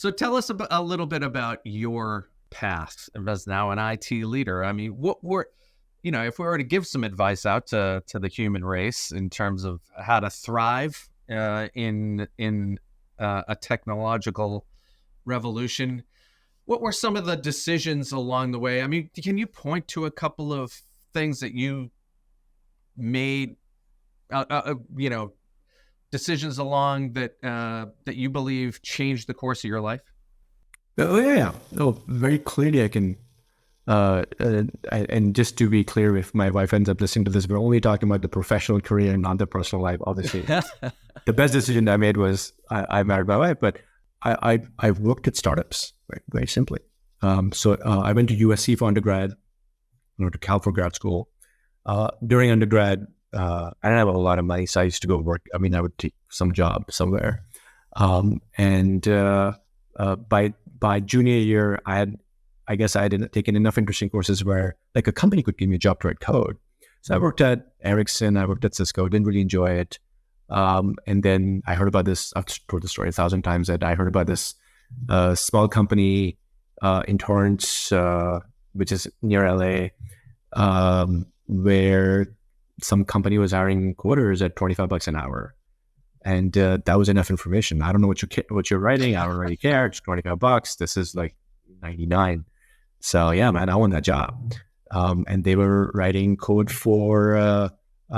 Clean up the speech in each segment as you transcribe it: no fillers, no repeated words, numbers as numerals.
So tell us a little bit about your path as now an IT leader. I mean, what were, if we were to give some advice out to the human race in terms of how to thrive in a technological revolution, what were some of the decisions along the way? I mean, can you point to a couple of things that you made, decisions along that you believe changed the course of your life? Oh yeah. Oh, very clearly I can. And just to be clear, if my wife ends up listening to this, we're only talking about the professional career and not the personal life. Obviously, the best decision I made was I married my wife, but I worked at startups, right, very simply. So I went to USC for undergrad, to Cal for grad school. During undergrad, I didn't have a lot of money, so I used to go work. I mean, I would take some job somewhere. By junior year, I guess I hadn't taken enough interesting courses where like a company could give me a job to write code. So I worked at Ericsson, I worked at Cisco, didn't really enjoy it. And then I heard about this, I've told the story 1,000 times, that I heard about this small company in Torrance, which is near LA, where some company was hiring coders at $25 an hour. And that was enough information. I don't know what you're writing. I don't really care. It's $25. This is like 99. So yeah, man, I want that job. And they were writing code for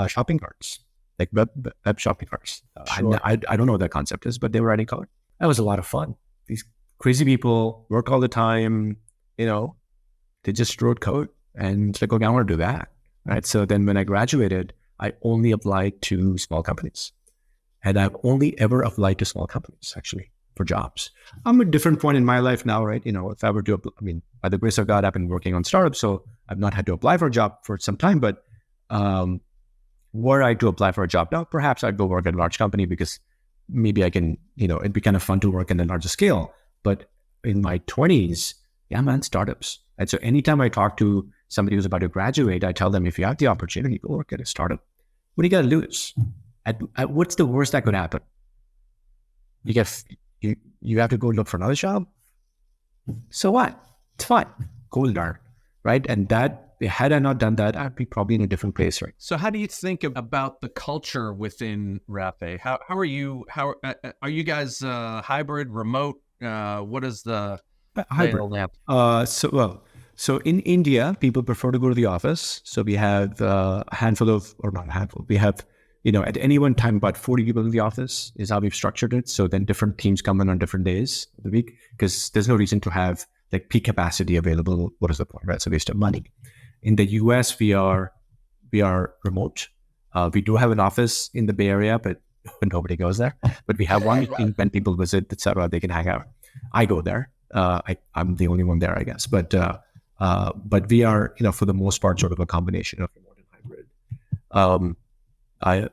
shopping carts, like web shopping carts. Sure. I don't know what that concept is, but they were writing code. That was a lot of fun. These crazy people work all the time. They just wrote code, and it's like, okay, I want to do that. Right. So then when I graduated, I only applied to small companies. And I've only ever applied to small companies, actually, for jobs. I'm at a different point in my life now, right? If I were to, by the grace of God, I've been working on startups, so I've not had to apply for a job for some time. But were I to apply for a job now, perhaps I'd go work at a large company because maybe I can, it'd be kind of fun to work in a larger scale. But in my 20s, yeah, man, startups. And so anytime I talk to somebody who's about to graduate, I tell them, if you have the opportunity, go work at a startup. What do you got to lose? What's the worst that could happen? You have to go look for another job. So what? It's fine. Go learn, right? And that, had I not done that, I'd be probably in a different place, right? So how do you think about the culture within Rafay? How are you? How are you guys? Hybrid, remote? What is the hybrid? So in India, people prefer to go to the office. So we have a handful of, or not a handful. We have, at any one time, about 40 people in the office is how we've structured it. So then different teams come in on different days of the week, because there's no reason to have like peak capacity available. What is the point, right? It's a waste of money. In the US, we are remote. We do have an office in the Bay Area, but nobody goes there. But we have one when people visit, etc. They can hang out. I go there. I'm the only one there, I guess. But we are, for the most part, sort of a combination of remote and hybrid.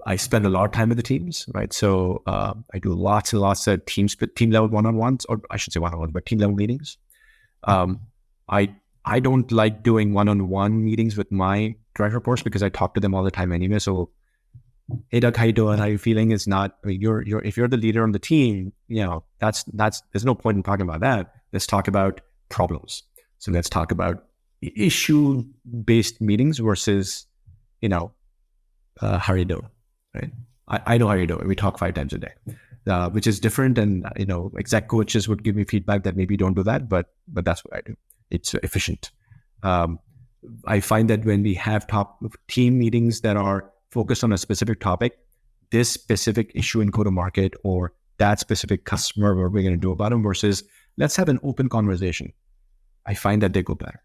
I spend a lot of time with the teams, right? So I do lots and lots of team level one-on-ones, or I should say one-on-ones, but team level meetings. I don't like doing one-on-one meetings with my direct reports because I talk to them all the time anyway. So, hey Doug, how you doing? How you feeling? Is not. I mean, if you're the leader on the team, that's there's no point in talking about that. Let's talk about problems. So let's talk about issue-based meetings versus, how are you doing, right? I know how you're doing. We talk 5 times a day, which is different. And, exec coaches would give me feedback that maybe don't do that, but that's what I do. It's efficient. I find that when we have top team meetings that are focused on a specific topic, this specific issue in go-to-market or that specific customer, what we're going to do about them versus let's have an open conversation, I find that they go better.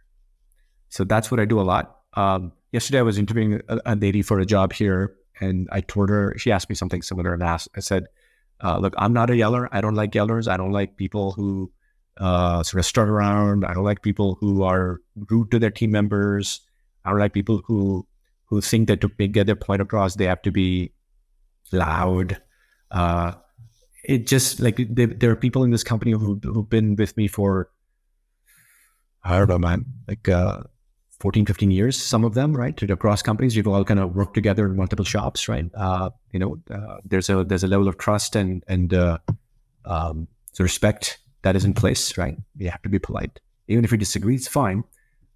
So that's what I do a lot. Yesterday I was interviewing a lady for a job here, and I told her, she asked me something similar, and I said, look, I'm not a yeller. I don't like yellers. I don't like people who sort of strut around. I don't like people who are rude to their team members. I don't like people who think that to get their point across, they have to be loud. It just like there are people in this company who've been with me for, I don't know, man, like 14, 15 years, some of them, right? Across companies, you've all kind of worked together in multiple shops, right? There's a level of trust and So respect that is in place, right? You have to be polite. Even if you disagree, it's fine.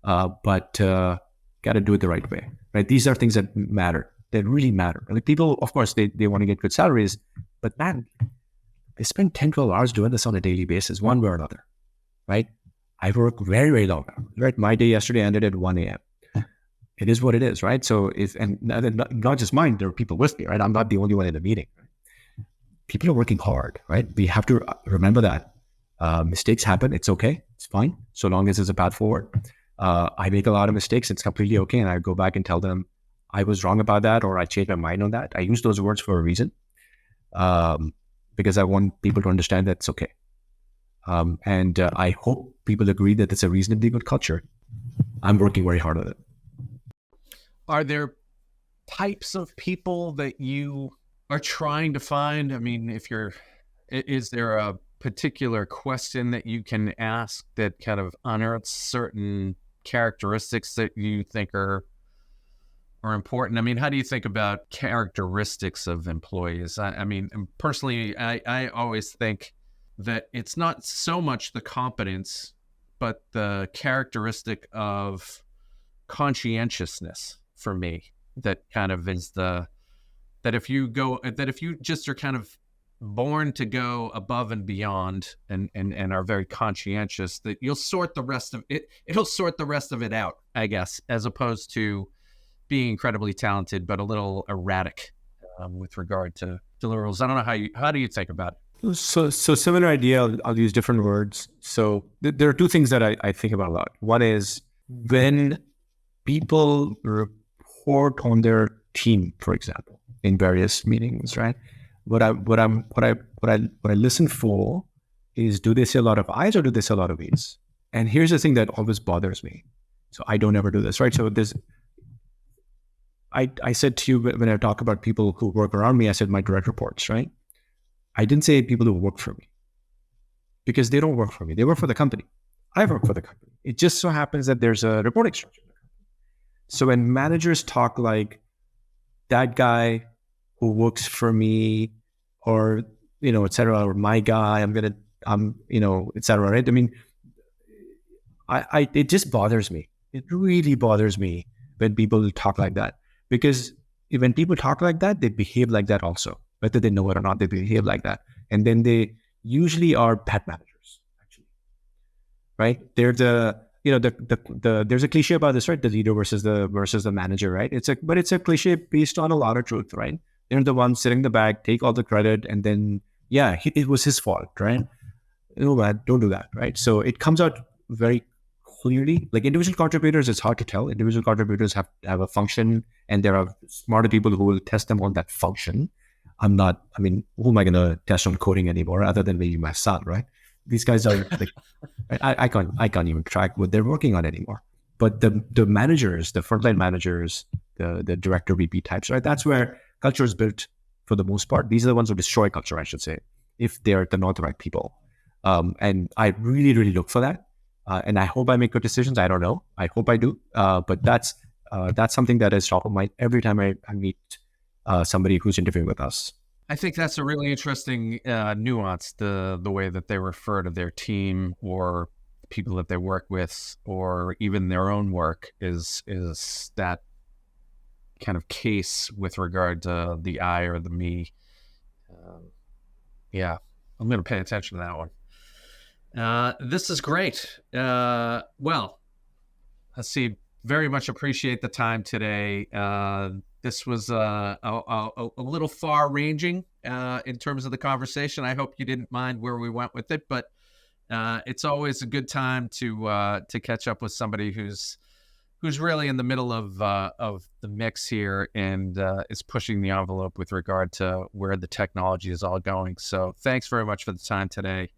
But got to do it the right way, right? These are things that matter. They really matter. Like people, of course, they want to get good salaries, but man, they spend 10, 12 hours doing this on a daily basis, one way or another, right? I work very, very long hours, right? My day yesterday ended at 1 a.m. It is what it is, right? So and not just mine, there are people with me, right? I'm not the only one in the meeting. Right? People are working hard, right? We have to remember that. Mistakes happen. It's okay. It's fine. So long as there's a path forward. I make a lot of mistakes. It's completely okay. And I go back and tell them I was wrong about that, or I changed my mind on that. I use those words for a reason, because I want people to understand that it's okay. And I hope people agree that it's a reasonably good culture. I'm working very hard on it. Are there types of people that you are trying to find? I mean, is there a particular question that you can ask that kind of unearths certain characteristics that you think are important? I mean, how do you think about characteristics of employees? I mean, personally, I always think that it's not so much the competence, but the characteristic of conscientiousness for me that kind of is that if you just are kind of born to go above and beyond and are very conscientious, that you'll sort the rest of it. It'll sort the rest of it out, I guess, as opposed to being incredibly talented, but a little erratic with regard to deliverables. I don't know how do you think about it? So similar idea. I'll use different words. So there are two things that I think about a lot. One is when people report on their team, for example, in various meetings, right? What I listen for is, do they say a lot of I's or do they say a lot of E's? And here's the thing that always bothers me. So I don't ever do this, right? So I said to you when I talk about people who work around me, I said my direct reports, right? I didn't say people who work for me, because they don't work for me. They work for the company. I work for the company. It just so happens that there's a reporting structure. So when managers talk like that guy who works for me, or, et cetera, or my guy, et cetera, right? I mean, it just bothers me. It really bothers me when people talk like that, because when people talk like that, they behave like that also, whether they know it or not, they behave like that. And then they usually are bad managers, actually, right? They're there's a cliche about this, right? The leader versus the manager, right? But it's a cliche based on a lot of truth, right? They're the ones sitting in the back, take all the credit, and then, it was his fault, right? No, man, don't do that, right? So it comes out very clearly. Like individual contributors, it's hard to tell. Individual contributors have a function, and there are smarter people who will test them on that function. Who am I going to test on coding anymore other than maybe my son, right? These guys are like, I can't even track what they're working on anymore. But the managers, the frontline managers, the director VP types, right? That's where culture is built for the most part. These are the ones who destroy culture, I should say, if they're not the right people. And I really, really look for that. And I hope I make good decisions. I don't know. I hope I do. But that's something that is top of mind every time I meet somebody who's interviewing with us. I think that's a really interesting nuance, the way that they refer to their team or people that they work with, or even their own work, is that kind of case with regard to the I or the me. I'm going to pay attention to that one. This is great. Well, Haseeb, very much appreciate the time today. This was a little far-ranging in terms of the conversation. I hope you didn't mind where we went with it, but it's always a good time to catch up with somebody who's really in the middle of the mix here and is pushing the envelope with regard to where the technology is all going. So thanks very much for the time today,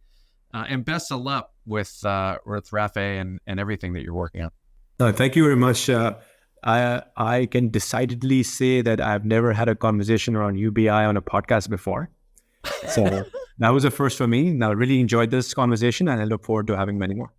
and best of luck with Rafay and everything that you're working on. No, thank you very much. I can decidedly say that I've never had a conversation around UBI on a podcast before. So that was a first for me. Now, I really enjoyed this conversation, and I look forward to having many more.